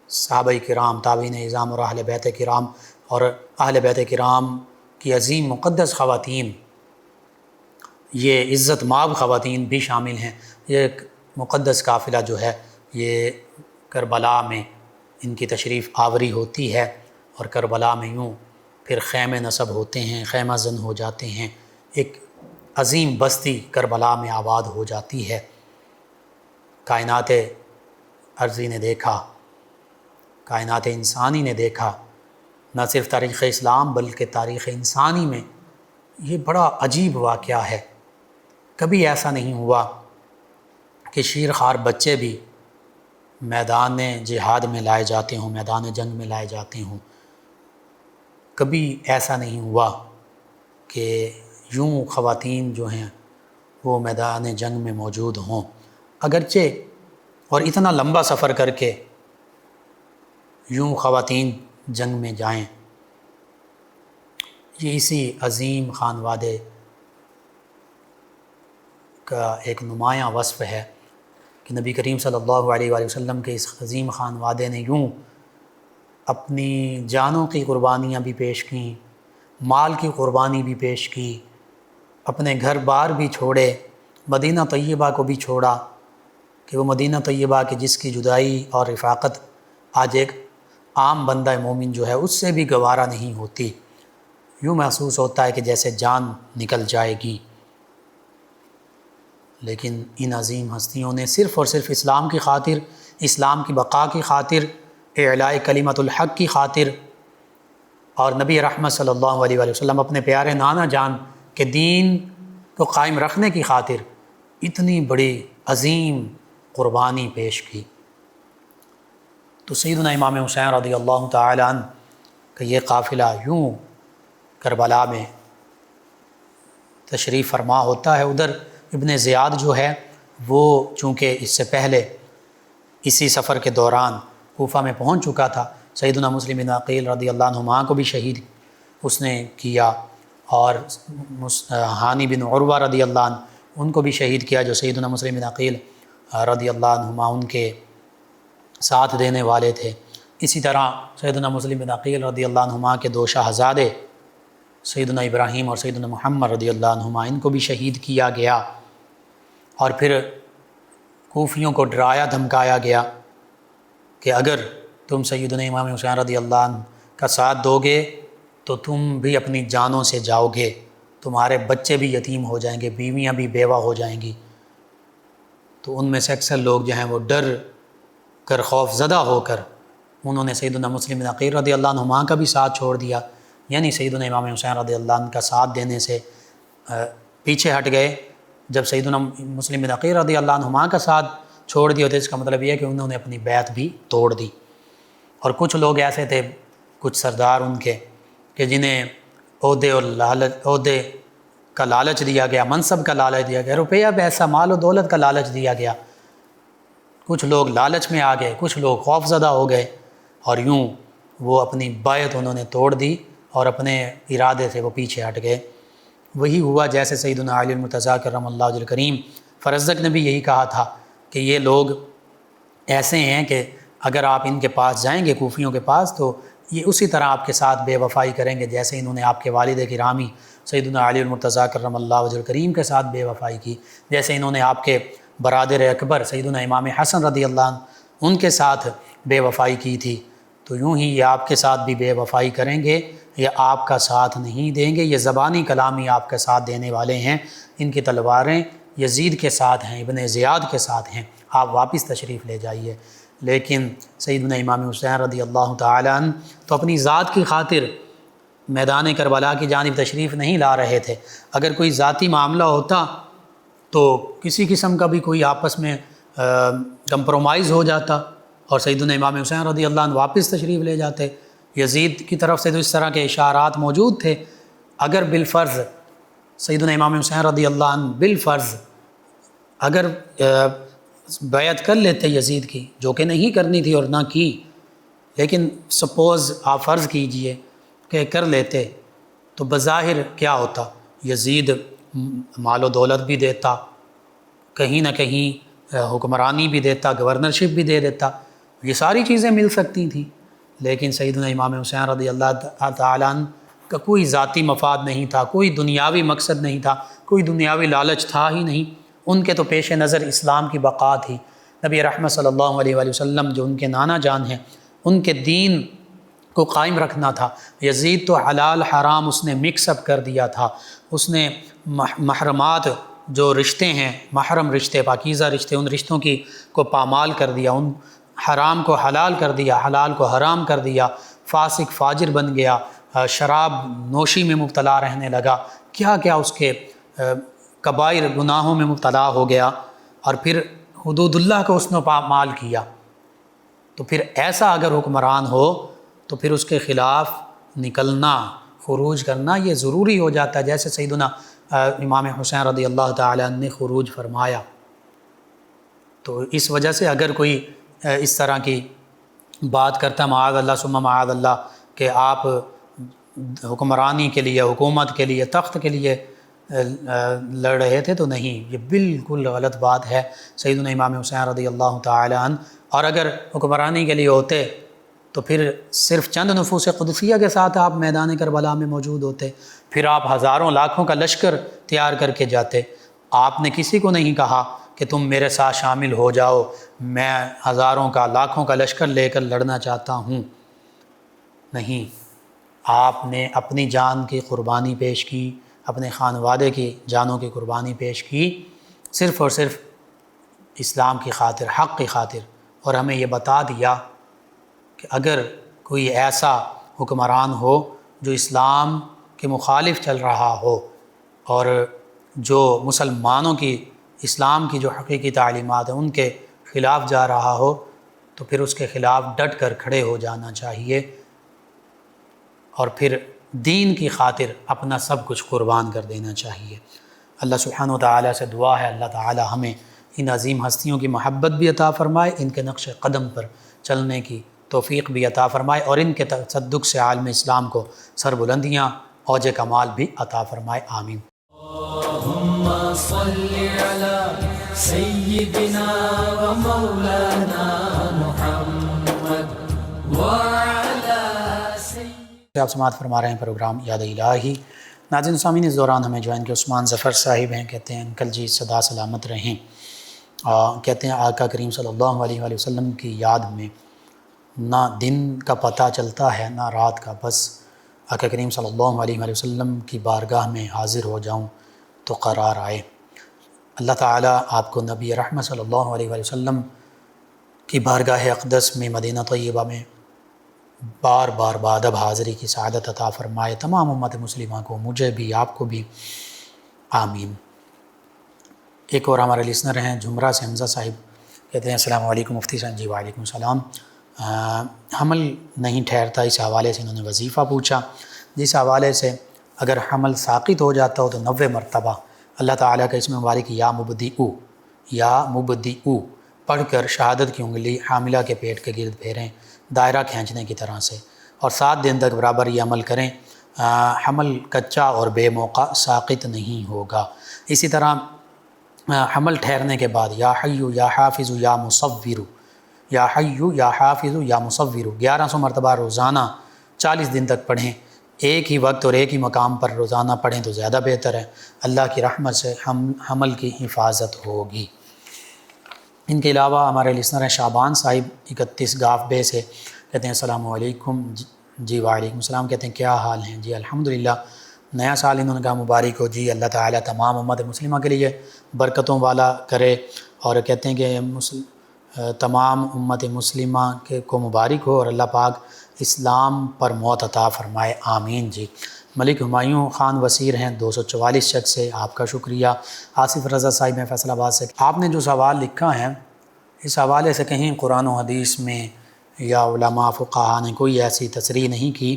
صحابہ کرام، تابعین اعظام اور اہل بیت کرام اور اہل بیت کرام کی عظیم مقدس خواتین، یہ عزت مآب خواتین بھی شامل ہیں۔ یہ ایک مقدس قافلہ جو ہے یہ کربلا میں ان کی تشریف آوری ہوتی ہے، اور کربلا میں یوں پھر خیمے نصب ہوتے ہیں، خیمہ زن ہو جاتے ہیں، ایک عظیم بستی کربلا میں آباد ہو جاتی ہے۔ کائنات ارضی نے دیکھا، کائنات انسانی نے دیکھا، نہ صرف تاریخ اسلام بلکہ تاریخ انسانی میں یہ بڑا عجیب واقعہ ہے۔ کبھی ایسا نہیں ہوا کہ شیرخوار بچے بھی میدان جہاد میں لائے جاتے ہوں، میدان جنگ میں لائے جاتے ہوں۔ کبھی ایسا نہیں ہوا کہ یوں خواتین جو ہیں وہ میدان جنگ میں موجود ہوں، اگرچہ اور اتنا لمبا سفر کر کے یوں خواتین جنگ میں جائیں۔ یہ اسی عظیم خانوادے کا ایک نمایاں وصف ہے کہ نبی کریم صلی اللہ علیہ وآلہ وسلم کے اس عظیم خانوادے نے یوں اپنی جانوں کی قربانیاں بھی پیش کیں، مال کی قربانی بھی پیش کی، اپنے گھر بار بھی چھوڑے، مدینہ طیبہ کو بھی چھوڑا، کہ وہ مدینہ طیبہ کی جس کی جدائی اور رفاقت آج ایک عام بندہ مومن جو ہے اس سے بھی گوارا نہیں ہوتی۔ یوں محسوس ہوتا ہے کہ جیسے جان نکل جائے گی۔ لیکن ان عظیم ہستیوں نے صرف اور صرف اسلام کی خاطر، اسلام کی بقا کی خاطر، اعلاء کلمت الحق کی خاطر، اور نبی رحمت صلی اللہ علیہ وآلہ وسلم اپنے پیارے نانا جان کے دین کو قائم رکھنے کی خاطر اتنی بڑی عظیم قربانی پیش کی۔ تو سیدنا امام حسین رضی اللہ تعالی عنہ کہ یہ قافلہ یوں کربلا میں تشریف فرما ہوتا ہے۔ ادھر ابن زیاد جو ہے وہ چونکہ اس سے پہلے اسی سفر کے دوران کوفہ میں پہنچ چکا تھا، سیدنا مسلم بن عقیل رضی اللہ عنہما کو بھی شہید اس نے کیا، اور ہانی بن عروہ رضی اللہ عنہ ان کو بھی شہید کیا، جو سیدنا مسلم بن عقیل رضی اللہ عنہما ان کے ساتھ دینے والے تھے۔ اسی طرح سیدنا مسلم بن عقیل رضی اللہ عنہما کے 2 شاہزادے سیدنا ابراہیم اور سیدنا محمد رضی اللہ عنہما ان کو بھی شہید کیا گیا، اور پھر کوفیوں کو ڈرایا دھمکایا گیا کہ اگر تم سیدنا امام حسین رضی اللہ عنہ کا ساتھ دو گے تو تم بھی اپنی جانوں سے جاؤ گے، تمہارے بچے بھی یتیم ہو جائیں گے، بیویاں بھی بیوہ ہو جائیں گی۔ تو ان میں سے اکثر لوگ جو ہیں وہ ڈر کر، خوف زدہ ہو کر انہوں نے سیدنا مسلم بن عقیل رضی اللہ عنہما کا بھی ساتھ چھوڑ دیا، یعنی سیدنا امام حسین رضی اللہ عنہ کا ساتھ دینے سے پیچھے ہٹ گئے۔ جب سیدنا مسلم بن عقیل رضی اللہ عنہما کا ساتھ چھوڑ دیا تو اس کا مطلب یہ ہے کہ انہوں نے اپنی بیعت بھی توڑ دی۔ اور کچھ لوگ ایسے تھے، کچھ سردار ان کے، کہ جنہیں عہدے کا لالچ دیا گیا، منصب کا لالچ دیا گیا، روپیہ پیسہ مال و دولت کا لالچ دیا گیا۔ کچھ لوگ لالچ میں آ گئے، کچھ لوگ خوف زدہ ہو گئے، اور یوں وہ اپنی بیعت انہوں نے توڑ دی اور اپنے ارادے سے وہ پیچھے ہٹ گئے۔ وہی ہوا جیسے سیدنا علی المرتضیٰ کرم اللہ وجہ الکریم فرزدق نے بھی یہی کہا تھا کہ یہ لوگ ایسے ہیں کہ اگر آپ ان کے پاس جائیں گے، کوفیوں کے پاس، تو یہ اسی طرح آپ کے ساتھ بے وفائی کریں گے جیسے انہوں نے آپ کے والد گرامی سیدنا علی المرتضیٰ کرم اللہ وجہ الکریم کے ساتھ بے وفائی کی، جیسے انہوں نے آپ کے برادر اکبر سیدنا امام حسن رضی اللہ عنہ ان کے ساتھ بے وفائی کی تھی۔ تو یوں ہی یہ آپ کے ساتھ بھی بے وفائی کریں گے، یہ آپ کا ساتھ نہیں دیں گے، یہ زبانی کلامی آپ کا ساتھ دینے والے ہیں، ان کی تلواریں یزید کے ساتھ ہیں، ابن زیاد کے ساتھ ہیں، آپ واپس تشریف لے جائیے۔ لیکن سیدنا امام حسین رضی اللہ تعالیٰ عنہ تو اپنی ذات کی خاطر میدان کربلا کی جانب تشریف نہیں لا رہے تھے۔ اگر کوئی ذاتی معاملہ ہوتا تو کسی قسم کا بھی کوئی آپس میں کمپرومائز ہو جاتا اور سیدنا امام حسین رضی اللہ عنہ واپس تشریف لے جاتے۔ یزید کی طرف سے تو اس طرح کے اشارات موجود تھے۔ اگر بالفرض سیدنا امام حسین رضی اللہ عنہ بالفرض اگر بیعت کر لیتے یزید کی، جو کہ نہیں کرنی تھی اور نہ کی، لیکن سپوز آپ فرض کیجئے کہ کر لیتے، تو بظاہر کیا ہوتا؟ یزید مال و دولت بھی دیتا، کہیں نہ کہیں حکمرانی بھی دیتا، گورنرشپ بھی دے دیتا، یہ ساری چیزیں مل سکتی تھیں۔ لیکن سیدنا امام حسین رضی اللہ تعالیٰ عنہ کا کوئی ذاتی مفاد نہیں تھا، کوئی دنیاوی مقصد نہیں تھا، کوئی دنیاوی لالچ تھا ہی نہیں۔ ان کے تو پیش نظر اسلام کی بقا تھی۔ نبی رحمت صلی اللہ علیہ وآلہ وسلم جو ان کے نانا جان ہیں، ان کے دین کو قائم رکھنا تھا۔ یزید تو حلال حرام اس نے مکس اپ کر دیا تھا، اس نے محرمات جو رشتے ہیں، محرم رشتے، پاکیزہ رشتے، ان رشتوں کو پامال کر دیا، ان حرام کو حلال کر دیا، حلال کو حرام کر دیا، فاسق فاجر بن گیا، شراب نوشی میں مبتلا رہنے لگا، کیا کیا اس کے کبائر گناہوں میں مبتلا ہو گیا، اور پھر حدود اللہ کو اس نے پامال کیا۔ تو پھر ایسا اگر حکمران ہو تو پھر اس کے خلاف نکلنا، خروج کرنا یہ ضروری ہو جاتا ہے، جیسے سیدنا امام حسین رضی اللہ تعالیٰ عنہ نے خروج فرمایا۔ تو اس وجہ سے اگر کوئی اس طرح کی بات کرتا معاذ اللہ ثم معاذ اللہ کہ آپ حکمرانی کے لیے، حکومت کے لیے، تخت کے لیے لڑ رہے تھے، تو نہیں، یہ بالکل غلط بات ہے۔ سیدنا امام حسین رضی اللہ تعالیٰ عنہ اور اگر حکمرانی کے لیے ہوتے تو پھر صرف چند نفوس قدسیہ کے ساتھ آپ میدان کربلا میں موجود ہوتے، پھر آپ ہزاروں لاکھوں کا لشکر تیار کر کے جاتے۔ آپ نے کسی کو نہیں کہا کہ تم میرے ساتھ شامل ہو جاؤ، میں ہزاروں کا لاکھوں کا لشکر لے کر لڑنا چاہتا ہوں، نہیں، آپ نے اپنی جان کی قربانی پیش کی، اپنے خانوادے کی جانوں کی قربانی پیش کی، صرف اور صرف اسلام کی خاطر، حق کی خاطر، اور ہمیں یہ بتا دیا کہ اگر کوئی ایسا حکمران ہو جو اسلام کے مخالف چل رہا ہو اور جو مسلمانوں کی، اسلام کی جو حقیقی تعلیمات ہیں ان کے خلاف جا رہا ہو، تو پھر اس کے خلاف ڈٹ کر کھڑے ہو جانا چاہیے، اور پھر دین کی خاطر اپنا سب کچھ قربان کر دینا چاہیے۔ اللہ سبحانہ و تعالیٰ سے دعا ہے اللہ تعالیٰ ہمیں ان عظیم ہستیوں کی محبت بھی عطا فرمائے، ان کے نقش قدم پر چلنے کی توفیق بھی عطا فرمائے، اور ان کے تصدق سے عالم اسلام کو سربلندیاں، اوج کمال بھی عطا فرمائے، آمین۔ اللہم صلی علی سیدنا و مولانا محمد وعلی آپ سماعت فرما رہے ہیں پروگرام یاد الہی۔ ناظرین سامعین، اس دوران ہمیں جوائن کے عثمان ظفر صاحب ہیں، کہتے ہیں انکل جی صدا سلامت رہیں۔ کہتے ہیں آقا کریم صلی اللہ علیہ وآلہ وسلم کی یاد میں نہ دن کا پتہ چلتا ہے نہ رات کا، بس آقا کریم صلی اللہ علیہ وآلہ وسلم کی بارگاہ میں حاضر ہو جاؤں تو قرار آئے۔ اللہ تعالیٰ آپ کو نبی رحمت صلی اللہ علیہ وآلہ وسلم کی بارگاہ اقدس میں مدینہ طیبہ میں بار بار بادب حاضری کی سعادت عطا فرمائے، تمام امت مسلمہ کو، مجھے بھی، آپ کو بھی، آمین۔ ایک اور ہمارے لسنر ہیں جمرہ سے حمزہ صاحب، کہتے ہیں السلام علیکم مفتی صاحب۔ جی وعلیکم السلام۔ حمل نہیں ٹھہرتا، اس حوالے سے انہوں نے وظیفہ پوچھا، جس حوالے سے اگر حمل ساقط ہو جاتا ہو تو 90 مرتبہ اللہ تعالیٰ کا اسم مبارک یا مبدئو پڑھ کر شہادت کی انگلی حاملہ کے پیٹ کے گرد پھیریں دائرہ کھینچنے کی طرح سے، اور 7 دن تک برابر یہ عمل کریں، حمل کچا اور بے موقع ساقط نہیں ہوگا۔ اسی طرح حمل ٹھہرنے کے بعد یا حیو یا حافظ یا مصور، یا حیو یا حافظ یا مصور 1100 مرتبہ روزانہ 40 دن تک پڑھیں، ایک ہی وقت اور ایک ہی مقام پر روزانہ پڑھیں تو زیادہ بہتر ہے، اللہ کی رحمت سے حمل کی حفاظت ہوگی۔ ان کے علاوہ ہمارے لسنر ہیں شعبان صاحب 31 گاف بے سے، کہتے ہیں السلام علیکم، جی وعلیکم السلام، کہتے ہیں کیا حال ہیں؟ جی الحمدللہ، نیا سال انہوں نے کہا مبارک ہو جی، اللہ تعالیٰ تمام امت مسلمہ کے لیے برکتوں والا کرے، اور کہتے ہیں کہ تمام امت مسلمہ کو مبارک ہو اور اللہ پاک اسلام پر موت عطا فرمائے، آمین جی۔ ملک ہمایوں خان وسیر ہیں 244 شخص سے، آپ کا شکریہ۔ آصف رضا صاحب ہیں فیصل آباد سے، آپ نے جو سوال لکھا ہے اس حوالے سے کہیں قرآن و حدیث میں یا علماء فقہا نے کوئی ایسی تصریح نہیں کی،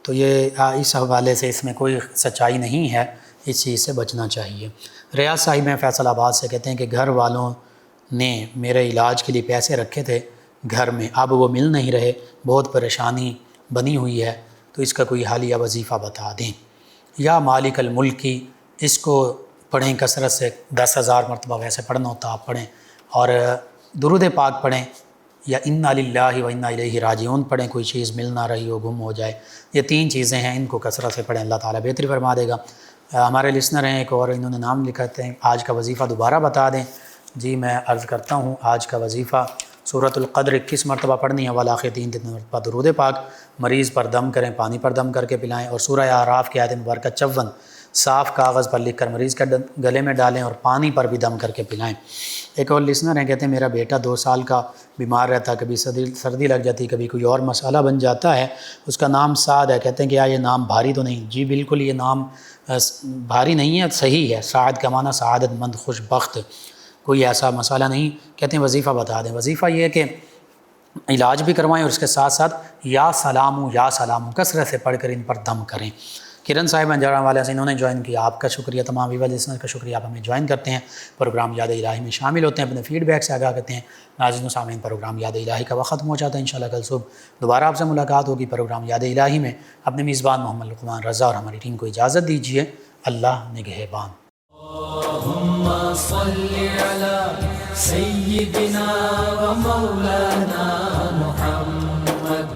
تو یہ اس حوالے سے اس میں کوئی سچائی نہیں ہے، اس چیز سے بچنا چاہیے۔ ریاض صاحب ہیں فیصل آباد سے، کہتے ہیں کہ گھر والوں نے میرے علاج کے لیے پیسے رکھے تھے گھر میں، اب وہ مل نہیں رہے، بہت پریشانی بنی ہوئی ہے، تو اس کا کوئی حل یا وظیفہ بتا دیں۔ یا مالک الملک کی، اس کو پڑھیں کثرت سے، 10,000 مرتبہ ویسے پڑھنا ہوتا آپ پڑھیں، اور درود پاک پڑھیں، یا انا للہ و انا الیہ راجعون پڑھیں، کوئی چیز مل نہ رہی ہو، گم ہو جائے، یہ 3 چیزیں ہیں، ان کو کثرت سے پڑھیں، اللہ تعالیٰ بہتری فرما دے گا۔ ہمارے لسنر ہیں ایک اور، انہوں نے نام لکھتے ہیں آج کا وظیفہ دوبارہ بتا دیں۔ جی میں عرض کرتا ہوں، آج کا وظیفہ سورۃ القدر 21 مرتبہ پڑھنی ہے، والآخر 3 مرتبہ درود پاک، مریض پر دم کریں، پانی پر دم کر کے پلائیں، اور سورہ اعراف کی آیت مبارکہ 54 صاف کاغذ پر لکھ کر مریض کے گلے میں ڈالیں اور پانی پر بھی دم کر کے پلائیں۔ ایک اور لسنر ہیں، کہتے ہیں میرا بیٹا 2 سال کا بیمار رہتا ہے، کبھی سردی لگ جاتی، کبھی کوئی اور مسئلہ بن جاتا ہے، اس کا نام سعد ہے، کہتے ہیں کہ یہ نام بھاری تو نہیں؟ جی بالکل یہ نام بھاری نہیں ہے، صحیح ہے، سعد کا معنی سعادت مند، خوش بخت، کوئی ایسا مسئلہ نہیں۔ کہتے ہیں وظیفہ بتا دیں۔ وظیفہ یہ ہے کہ علاج بھی کروائیں اور اس کے ساتھ ساتھ یا سلام کثرت سے پڑھ کر ان پر دم کریں۔ کرن صاحب انجارہ والے سے، انہوں نے جوائن کیا، آپ کا شکریہ، تمام ویور لسنر کا شکریہ، آپ ہمیں جوائن کرتے ہیں، پروگرام یاد الہی میں شامل ہوتے ہیں، اپنے فیڈ بیک سے آگاہ کرتے ہیں۔ ناظرین و سامعین، پروگرام یاد الہی کا وقت ختم ہو جاتا ہے، انشاءاللہ کل صبح دوبارہ آپ سے ملاقات ہوگی پروگرام یاد الہی میں۔ اپنے میزبان محمد لقمان رضا اور ہماری ٹیم کو اجازت دیجیے، اللہ نگہبان۔ اللهم صل على سيدنا ومولانا محمد